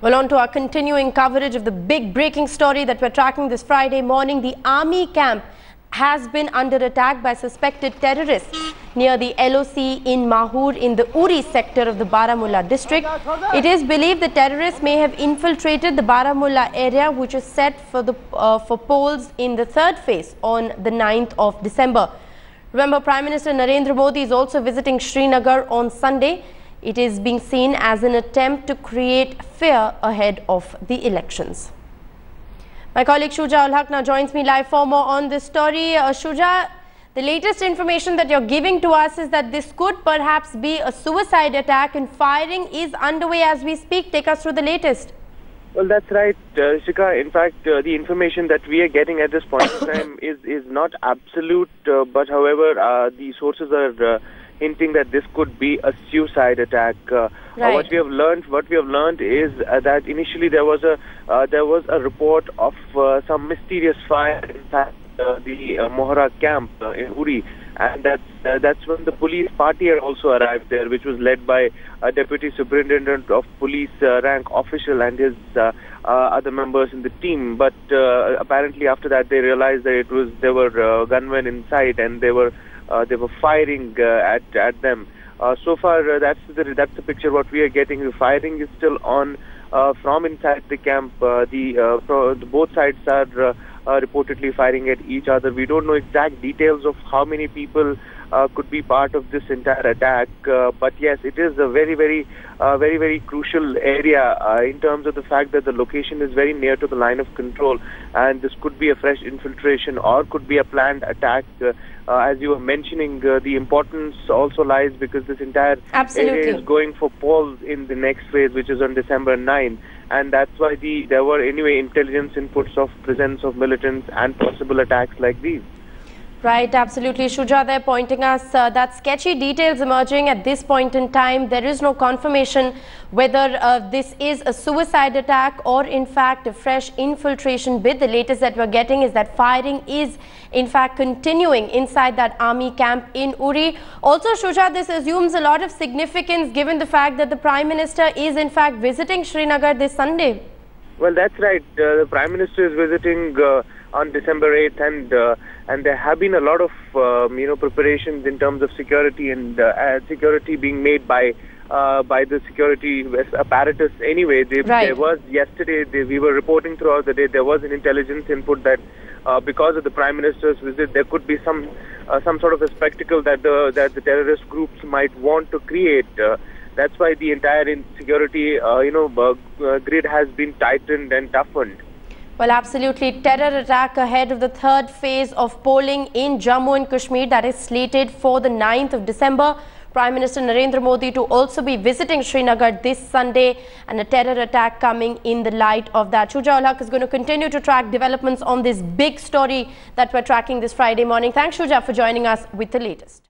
Well, on to our continuing coverage of the big breaking story that we're tracking this Friday morning. The army camp has been under attack by suspected terrorists near the LOC in Mahur in the Uri sector of the Baramulla district. It is believed the terrorists may have infiltrated the Baramulla area, which is set for polls in the third phase on the 9th of December. Remember, Prime Minister Narendra Modi is also visiting Srinagar on Sunday. It is being seen as an attempt to create fear ahead of the elections. My colleague Shuja Ul Haq now joins me live for more on this story. Shuja, the latest information that you're giving to us is that this could perhaps be a suicide attack and firing is underway as we speak. Take us through the latest. Well, that's right, Shika. In fact, the information that we are getting at this point in time is not absolute, but however, the sources are hinting that this could be a suicide attack. Right. What we have learned is that initially there was a report of some mysterious fire inside the Mohra camp in Uri, and that's when the police party had also arrived there, which was led by a deputy superintendent of police rank official and his other members in the team. But apparently after that they realized that there were gunmen inside and they were firing at them. So far, that's the picture what we are getting. The firing is still on from inside the camp. Both sides are reportedly firing at each other. We don't know exact details of how many people could be part of this entire attack, but yes, it is a very crucial area in terms of the fact that the location is very near to the line of control, and this could be a fresh infiltration or could be a planned attack. As you were mentioning, the importance also lies because this entire area is going for polls in the next phase, which is on December 9th. And that's why there were anyway intelligence inputs of presence of militants and possible attacks like these. Right, absolutely. Shuja, they're pointing us that sketchy details emerging at this point in time. There is no confirmation whether this is a suicide attack or in fact a fresh infiltration bid. The latest that we're getting is that firing is in fact continuing inside that army camp in Uri. Also, Shuja, this assumes a lot of significance given the fact that the Prime Minister is in fact visiting Srinagar this Sunday. Well, that's right. The Prime Minister is visiting on December 8th, and there have been a lot of preparations in terms of security and security being made by the security apparatus. Anyway, there was yesterday. We were reporting throughout the day. There was an intelligence input that because of the Prime Minister's visit, there could be some sort of a spectacle that the terrorist groups might want to create. That's why the entire security grid has been tightened and toughened. Well, absolutely. Terror attack ahead of the third phase of polling in Jammu and Kashmir that is slated for the 9th of December. Prime Minister Narendra Modi to also be visiting Srinagar this Sunday, and a terror attack coming in the light of that. Shuja Ul Haq is going to continue to track developments on this big story that we're tracking this Friday morning. Thanks, Shuja, for joining us with the latest.